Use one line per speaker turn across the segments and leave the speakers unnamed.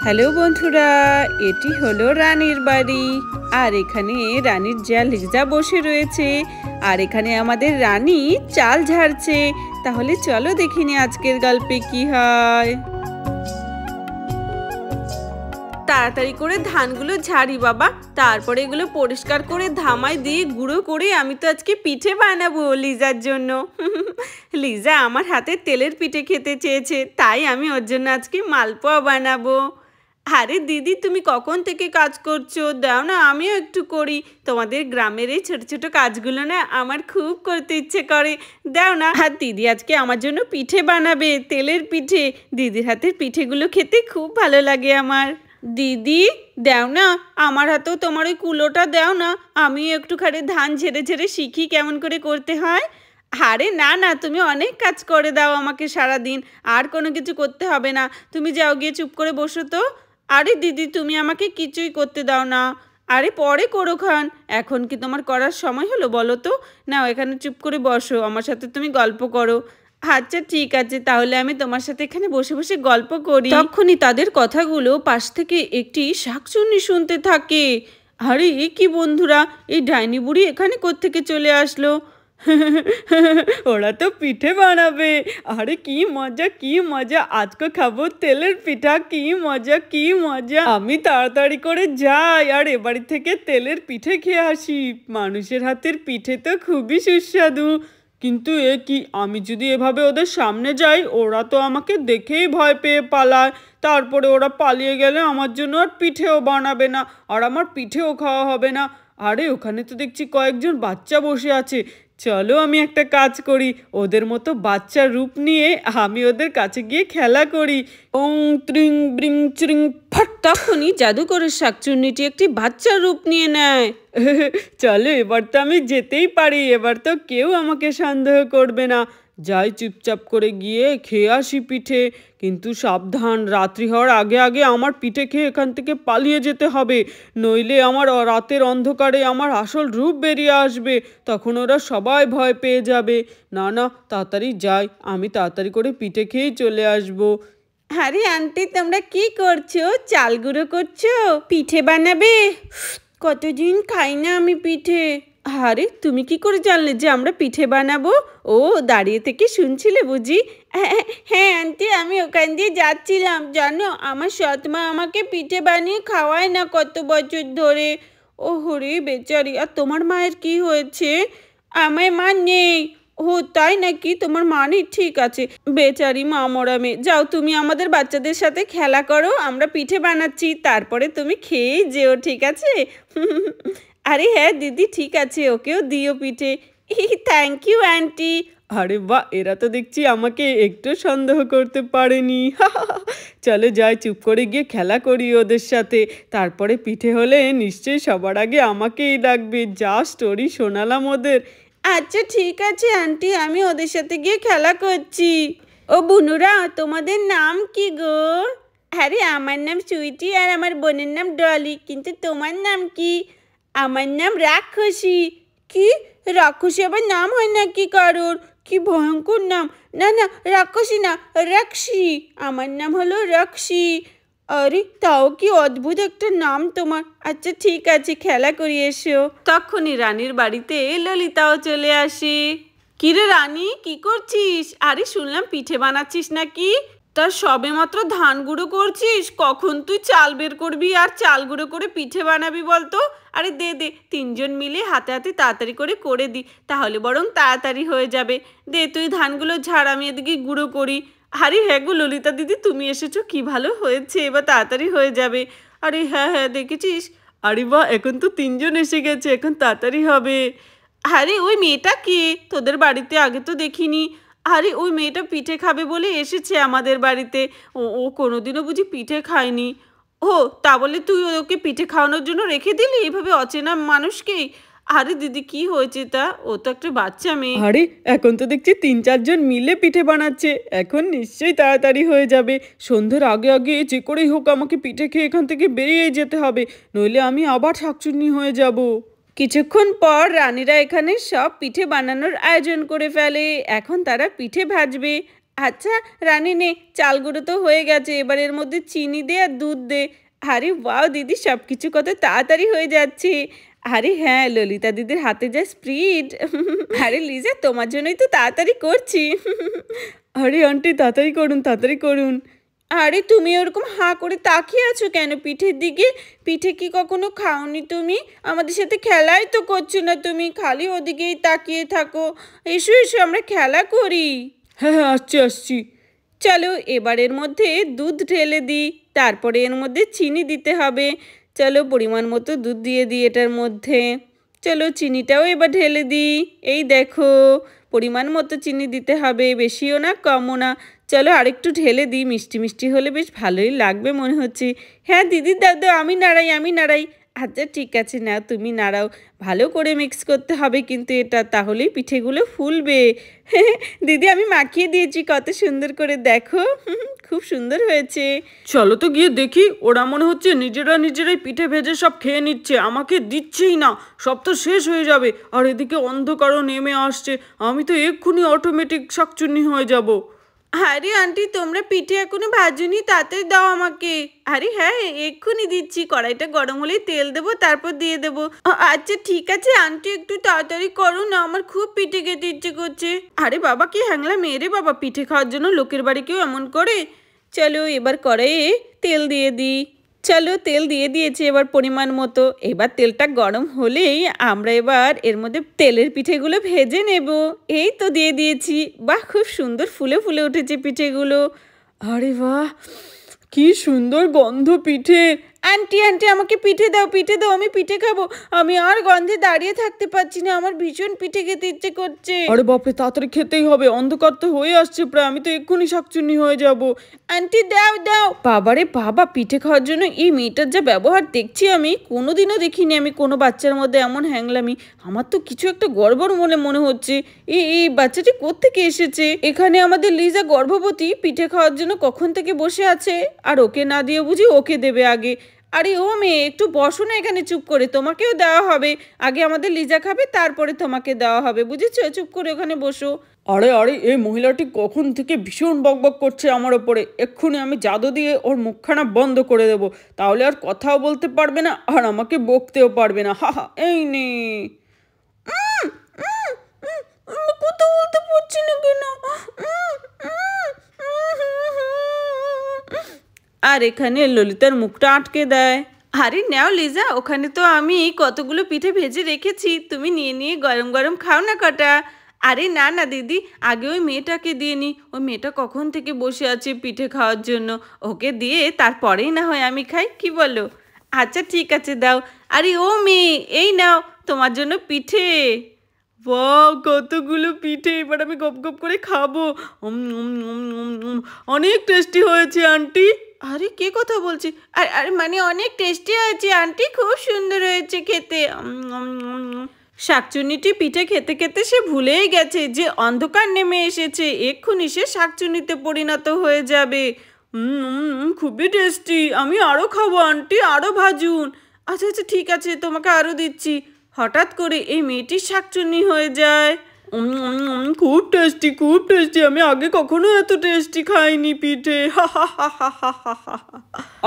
Hello বন্ধুরা, এটি হলো রানীর বাড়ি। আর এখানে রানীর যা লিজা বসে রয়েছে, আর এখানে আমাদের রানী চাল ঝাড়ছে। তাহলে চলো দেখিনি আজকের গল্পে কি হয়। তাড়াতাড়ি করে ধানগুলো ঝাড়ি বাবা, তারপরে এগুলো পরিষ্কার করে ধামায় দিয়ে গুঁড়ো করে আমি তো আজকে পিঠে বানাবো লিজার জন্য। লিজা আমার হাতে তেলের পিঠে খেতে চেয়েছে, তাই আমি ওর জন্য আজকে মালপোয়া বানাবো। আরে দিদি, তুমি কখন থেকে কাজ করছো? দাও না, আমিও একটু করি। তোমাদের গ্রামের এই ছোট ছোট কাজগুলো না আমার খুব করতে ইচ্ছে করে। দাও না। আর দিদি আজকে আমার জন্য পিঠে বানাবে, তেলের পিঠে। দিদির হাতের পিঠেগুলো খেতে খুব ভালো লাগে আমার। দিদি দাও না, আমার হাতেও তোমার ওই কুলোটা দাও না, আমি একটুখানি ধান ঝেড়ে ঝেড়ে শিখি কেমন করে করতে হয়। আরে না না, তুমি অনেক কাজ করে দাও আমাকে সারাদিন, আর কোনো কিছু করতে হবে না। তুমি যাও গিয়ে চুপ করে বসো তো। আরে দিদি, তুমি আমাকে কিছুই করতে দাও না। আরে পরে করো খান, এখন কি তোমার করার সময় হলো বলো তো? নাও এখানে চুপ করে বসো, আমার সাথে তুমি গল্প করো। আচ্ছা ঠিক আছে, তাহলে আমি তোমার সাথে এখানে বসে বসে গল্প করি। তখনই তাদের কথাগুলো পাশ থেকে একটি শাকচুন্নি শুনতে থাকে। আরে এ কি বন্ধুরা, এই ডাইনি বুড়ি এখানে কোত্থেকে চলে আসলো? ওরা তো পিঠে বানাবে। আরে কি মজা কি মজা, আজকে খাবো তেলের পিঠা। কি মজা কি মজা। আমি তাড়াতাড়ি করে যাই আর এ বাড়ি থেকে তেলের পিঠে খেয়ে আসি। মানুষের হাতের পিঠে তো খুবই সুস্বাদু। কিন্তু এ কি, আমি যদি এভাবে ওদের সামনে যাই, ওরা তো আমাকে দেখেই ভয় পেয়ে পালায়। তারপরে ওরা পালিয়ে গেলে আমার জন্য আর পিঠেও বানাবে না, আর আমার পিঠেও খাওয়া হবে না। আরে ওখানে তো দেখছি কয়েকজন বাচ্চা বসে আছে। চলো আমি একটা কাজ করি, ওদের মতো বাচ্চার রূপ নিয়ে আমি ওদের কাছে গিয়ে খেলা করি। ওং ত্রিং ব্রিং চিরিং ফট। তখনই জাদুকরের শাকচুন্নিটি একটি বাচ্চার রূপ নিয়ে নেয়। চলো এবার তো আমি যেতেই পারি, এবার তো কেউ আমাকে সন্দেহ করবে না। যাই চুপচাপ করে গিয়ে খেয়ে আসি পিঠে। কিন্তু সাবধান, রাত্রি হওয়ার আগে আগে আমার পিঠে খেয়ে এখান থেকে পালিয়ে যেতে হবে, নইলে আমার রাতের অন্ধকারে আমার আসল রূপ বেরিয়ে আসবে। তখন ওরা সবাই ভয় পেয়ে যাবে। না না, তাড়াতাড়ি যাই, আমি তাড়াতাড়ি করে পিঠে খেয়েই চলে আসবো। আরে আন্টি, তোমরা কি করছো? চাল গুঁড়ো করছো? পিঠে বানাবে? কতদিন খাই না আমি পিঠে। আরে তুমি কি করে জানলে যে আমরা পিঠে বানাবো? ও, দাঁড়িয়ে থেকে শুনছিলে বুঝি? হ্যাঁ আন্টি, আমি ওখান দিয়ে যাচ্ছিলাম। জানো, আমার সৎমা আমাকে পিঠে বানিয়ে খাওয়ায় না কত বছর ধরে। ও হরে বেচারি। আর তোমার মায়ের কি হয়েছে? আমার মা নেই। ও তাই নাকি? তোমার মা নেই, ঠিক আছে। বেচারি মা মরা মেয়ে। যাও, তুমি আমাদের বাচ্চাদের সাথে খেলা করো, আমরা পিঠে বানাচ্ছি, তারপরে তুমি খেয়েই যেও, ঠিক আছে? আরে হ্যাঁ দিদি, ঠিক আছে, ওকেও দিও পিঠে। থ্যাংক ইউ আন্টি। আরে বাহ, এরা তো দেখছি আমাকে একটু সন্দেহ করতে পারেনি। চলো যাই, চুপ করে গিয়ে খেলা করি ওদের সাথে। তারপরে পিঠে হলে নিশ্চয়ই সবার আগে আমাকেই ডাকবে। যা স্টোরি শোনালাম ওদের। আচ্ছা ঠিক আছে আন্টি, আমি ওদের সাথে গিয়ে খেলা করছি। ও বুনুরা, তোমাদের নাম কি গো? আরে আমার নাম সুইটি আর আমার বোনের নাম ডলি, কিন্তু তোমার নাম কি? আমার নাম রাক্ষসী। কি? রাক্ষসী আবার নাম হয় নাকি কারোর? কি ভয়ঙ্কর নাম। না না, রাক্ষসী না, রক্ষী। আমার নাম হলো রক্ষী। আরে তাও কি অদ্ভুত একটা নাম তোমার। আচ্ছা ঠিক আছে, খেলা করি, এসো। তখনই রানীর বাড়িতে ললিতাও চলে আসে। কিরে রানী, কি করছিস? আরে শুনলাম পিঠে বানাচ্ছিস নাকি? তা সবে মাত্র ধান গুঁড়ো করছিস, কখন তুই চাল বের করবি আর চাল গুঁড়ো করে পিঠে বানাবি বলতো? আরে দে দে, তিনজন মিলে হাতে হাতে তাড়াতাড়ি করে দিই, তাহলে বরং তাড়াতাড়ি হয়ে যাবে। দে তুই ধানগুলো ঝাড়, আমি এদিকে গুঁড়ো করি। আরে হ্যাঁ গো ললিতা দিদি, তুমি এসেছো, কি ভালো হয়েছে, এবার তাড়াতাড়ি হয়ে যাবে। আরে হ্যাঁ হ্যাঁ, দেখেছিস? আরে বাহ, এখন তো তিনজন এসে গেছে, এখন তাড়াতাড়ি হবে। আরে ওই মেয়েটা কে? তোদের বাড়িতে আগে তো দেখিনি। আরে ওই মেয়েটা পিঠে খাবে বলে এসেছে আমাদের বাড়িতে। ও ও কোনোদিনও বুঝি পিঠে খায়নি। ও, তা বলে তুই ওকে পিঠে খাওয়ানোর জন্য রেখে দিলি এভাবে অচেনা মানুষকেই? আরে দিদি, কি হয়েছে তা? ও তো একটা বাচ্চা মেয়ে। আরে এখন তো দেখছি 3-4 জন মিলে পিঠে বানাচ্ছে, এখন নিশ্চয়ই তাড়াতাড়ি হয়ে যাবে। সন্ধ্যের আগে আগে যে করেই হোক আমাকে পিঠে খেয়ে এখান থেকে বেরিয়ে যেতে হবে, নইলে আমি আবার শাকচুন্নি হয়ে যাব। কিছুক্ষণ পর রানীরা এখানে সব পিঠে বানানোর আয়োজন করে ফেলে। এখন তারা পিঠে ভাজবে। আচ্ছা রানী নে, চাল গুঁড়ো তো হয়ে গেছে, এবার এর মধ্যে চিনি দে আর দুধ দে। আরে ওয়াও দিদি, সব কিছু কত তাড়াতাড়ি হয়ে যাচ্ছে। আরে হ্যাঁ, ললিতা দিদির হাতে যা স্পিড। আরে লিজা, তোমার জন্যই তো তাড়াতাড়ি করছি। আরে আন্টি তাড়াতাড়ি করুন, তাড়াতাড়ি করুন। আরে তুমি ওরকম হাঁ করে তাকিয়ে আছো কেন পিঠের দিকে? পিঠে কি কখনো খাওনি তুমি? আমাদের সাথে খেলাই তো করছো না তুমি, খালি ওদিকেই তাকিয়ে থাকো। এসো এসো, আমরা খেলা করি। হ্যাঁ হ্যাঁ, আসছি আসছি। চলো এবার এর মধ্যে দুধ ঢেলে দিই, তারপরে এর মধ্যে চিনি দিতে হবে। চলো পরিমাণ মতো দুধ দিয়ে দিই এটার মধ্যে। চলো চিনিটাও এবার ঢেলে দিই। এই দেখো, পরিমাণ মতো চিনি দিতে হবে, বেশিও না কমও না। চলো আরেকটু ঢেলে দিই, মিষ্টি মিষ্টি হলে বেশ ভালোই লাগবে মনে হচ্ছে। হ্যাঁ দিদি দাও দাও, আমি নাড়াই আমি নাড়াই। আচ্ছা ঠিক আছে, নাও তুমি নাড়াও। ভালো করে মিক্স করতে হবে কিন্তু এটা, তাহলেই পিঠেগুলো ফুলবে। দিদি আমি মাখিয়ে দিয়েছি কত সুন্দর করে, দেখো। খুব সুন্দর হয়েছে। চলো তো গিয়ে দেখি, ওরা মনে হচ্ছে নিজেরাই পিঠে ভেজে সব খেয়ে নিচ্ছে, আমাকে দিচ্ছেই না। সব তো শেষ হয়ে যাবে, আর এদিকে অন্ধকারও নেমে আসছে। আমি তো এক্ষুনি অটোমেটিক শাকচুন্নি হয়ে যাব। আরে আন্টি, তোমরা পিঠে এখনো ভাজুনি, তাড়াতাড়ি দাও আমাকে। আরে হ্যাঁ, এক্ষুনি দিচ্ছি, কড়াইটা গরম হলেই তেল দেবো, তারপর দিয়ে দেবো। আচ্ছা ঠিক আছে আন্টি, একটু তাড়াতাড়ি করো না, আমার খুব পিঠে খেতে ইচ্ছে করছে। আরে বাবা, কি হ্যাংলা মেয়ে রে বাবা, পিঠে খাওয়ার জন্য লোকের বাড়ি কেউ এমন করে? চলো এবার কড়াইয়ে তেল দিয়ে দিই। চলো তেল দিয়ে দিয়েছি এবার পরিমাণ মতো। এবার তেলটা গরম হলেই আমরা এবার এর মধ্যে তেলের পিঠেগুলো ভেজে নেব। এই তো দিয়ে দিয়েছি। বাহ, খুব সুন্দর ফুলে ফুলে উঠেছে পিঠেগুলো। আরে বাহ, কি সুন্দর গন্ধ পিঠে। আন্টি আন্টি, আমাকে পিঠে দাও পিঠে দাও, আমি পিঠে খাবো। আমি আর গন্ধে দাঁড়িয়ে থাকতে পারছি না, আমার ভীষণ পিঠে খেতে ইচ্ছে করছে। আরে বাপরে, তাড়াতাড়ি খেতেই হবে, অন্ধকার তো হয়ে আসছে প্রায়, আমি তো এক্ষুনি শাকচুন্নি হয়ে যাব। আন্টি দাও দাও। বাবারে বাবা, পিঠে খাওয়ার জন্য এই মেয়েটার যা ব্যবহার দেখছি, আমি কোনোদিনও দেখিনি আমি কোনো বাচ্চার মধ্যে এমন হ্যাংলামি। আমার তো কিছু একটা গড়বড় মনে হচ্ছে। এই বাচ্চাটি কোত্থেকে এসেছে? এখানে আমাদের লিজা গর্ভবতী, পিঠে খাওয়ার জন্য কখন থেকে বসে আছে, আর ওকে না দিয়ে বুঝি ওকে দেবে আগে। আরে ও মেয়ে, একটু বসো না এখানে চুপ করে, তোমাকেও দেওয়া হবে। আগে আমাদের লিজা খাবে, তারপরে তোমাকে দেওয়া হবে, বুঝেছো? চুপ করে ওখানে বসো। আরে আরে, এই মহিলাটি কখন থেকে ভীষণ বকবক করছে আমার ওপরে। এক্ষুনি আমি জাদু দিয়ে ওর মুখখানা বন্ধ করে দেব, তাহলে আর কথাও বলতে পারবে না, আর আমাকে বকতেও পারবে না। হা হা, এই নে। কথা বলতে পারছি না কেন? আর এখানে ললিতার মুখটা আটকে দেয়। আরে নাও লিজা, ওখানে তো আমি কতগুলো পিঠে ভেজে রেখেছি, তুমি নিয়ে নিয়ে গরম গরম খাও না কটা। আরে না না দিদি, আগে ওই মেয়েটাকে দিয়ে নি, ওই মেয়েটা কখন থেকে বসে আছে পিঠে খাওয়ার জন্য, ওকে দিয়ে তারপরেই না হয় আমি খাই, কি বলো? আচ্ছা ঠিক আছে, দাও। আরে ও মেয়ে, এই নাও তোমার জন্য পিঠে। বাহ, কতগুলো পিঠে, এবার আমি গপ গপ করে খাবো। অনেক টেস্টি হয়েছে আন্টি। আরে কে কথা বলছি? আরে মানে অনেক টেস্টি হয়েছে আন্টি, খুব সুন্দর হয়েছে খেতে। শাকচুন্নিটি পিঠে খেতে খেতে সে ভুলেই গেছে যে অন্ধকার নেমে এসেছে, এক্ষুনি সে শাকচুন্নিতে পরিণত হয়ে যাবে। খুবই টেস্টি, আমি আরও খাবো আন্টি, আরও ভাজুন। আচ্ছা আচ্ছা ঠিক আছে, তোমাকে আরও দিচ্ছি। হঠাৎ করে এই মেয়েটির শাকচুন্নি হয়ে যায়। খুব টেস্টি, খুব টেস্টি, আমি আগে কখনো এত টেস্টি খাইনি পিঠে।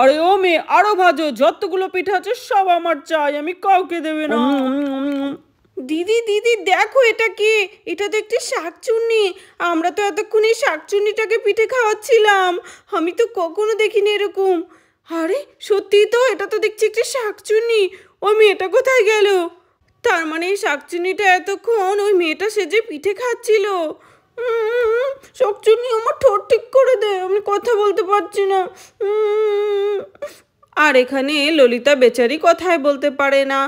আরে ও মেয়ে, আরো ভাজো, যতগুলো পিঠে আছে সব আমার চাই, আমি কাউকে দেবে না। দিদি দিদি দেখো, এটা কি? এটা তো একটি শাকচুন্নি। আমরা তো এতক্ষণ এই শাকচুন্নিটাকে পিঠে খাওয়াচ্ছিলাম, আমি তো কখনো দেখিনি এরকম। আরে সত্যি তো, এটা তো দেখছি একটি শাকচুন্নি। ওই মেয়েটা কোথায় গেল? তার মানে এই শাকচুন্নিটা এতক্ষণ ওই মেয়েটা সেজে পিঠে খাচ্ছিল। শাকচুন্নি, আমার ঠোঁট ঠিক করে দে, আমি কথা বলতে পারছি না। আর এখানে ললিতা বেচারি কথাই বলতে পারে না।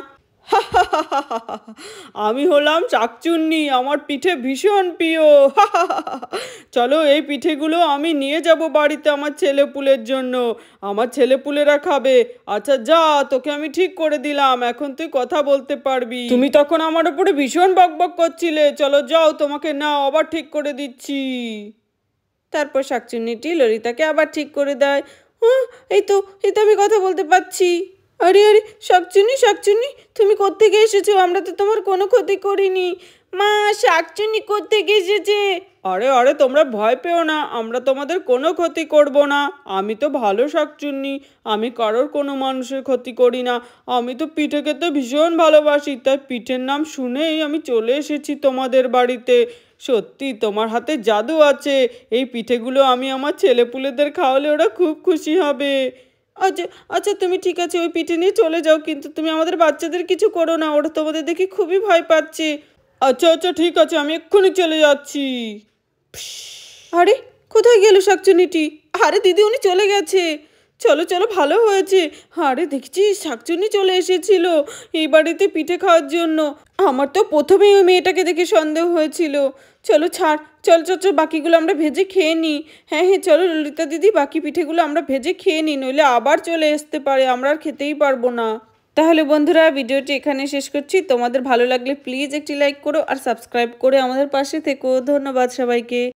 আমি হলাম শাকচুন্নি, আমার পিঠে ভীষণ প্রিয়। চলো এই পিঠেগুলো আমি নিয়ে যাব বাড়িতে আমার ছেলেপুলের জন্য, আমার ছেলেপুলেরা খাবে। আচ্ছা যা, তোকে আমি ঠিক করে দিলাম, এখন তুই কথা বলতে পারবি। তুমি তখন আমার উপরে ভীষণ বকবক করছিলে, চলো যাও, তোমাকে নাও, আবার ঠিক করে দিচ্ছি। তারপর শাকচুন্নিটি ললিতাকে আবার ঠিক করে দেয়। এই তো আমি কথা বলতে পারছি। আরে আরে, শাকচুন্নি শাকচুন্নি, তুমি কোত্থেকে এসেছো? আমরা তো তোমার কোনো ক্ষতি করিনি। মা, শাকচুন্নি কোত্থেকে এসেছে? আরে আরে, তোমরা ভয় পেও না, আমরা তোমাদের কোনো ক্ষতি করব না। আমি তো ভালো শাকচুন্নি, আমি কারোর কোনো মানুষের ক্ষতি করি না। আমি তো পিঠে খেতে ভীষণ ভালোবাসি, তাই পিঠের নাম শুনেই আমি চলে এসেছি তোমাদের বাড়িতে। সত্যি তোমার হাতে জাদু আছে, এই পিঠেগুলো আমি আমার ছেলেপুলেদের খাওয়ালে ওরা খুব খুশি হবে। আচ্ছা আচ্ছা, তুমি ঠিক আছে ওই পিঠে নিয়ে চলে যাও, কিন্তু তুমি আমাদের বাচ্চাদের কিছু করো না, ওরা তোমাদের দেখে খুবই ভয় পাচ্ছে। আচ্ছা আচ্ছা ঠিক আছে, আমি এক্ষুনি চলে যাচ্ছি। আরে, কোথায় গেল শাকচুন্নিটি? আরে দিদি, উনি চলে গেছে। চলো চলো, ভালো হয়েছে। আরে দেখছি শাকচুন্নি চলে এসেছিল এই বাড়িতে পিঠে খাওয়ার জন্য। আমার তো প্রথমেই ওই মেয়েটাকে দেখে সন্দেহ হয়েছিল। চলো ছাড়, চল চল চল, বাকিগুলো আমরা ভেজে খেয়ে নিই। হ্যাঁ হ্যাঁ, চলো ললিতা দিদি, বাকি পিঠেগুলো আমরা ভেজে খেয়ে নিই, নইলে আবার চলে আসতে পারে, আমরা আর খেতেই পারবো না। তাহলে বন্ধুরা, ভিডিওটি এখানে শেষ করছি। তোমাদের ভালো লাগলে প্লিজ একটি লাইক করো আর সাবস্ক্রাইব করে আমাদের পাশে থেকো। ধন্যবাদ সবাইকে।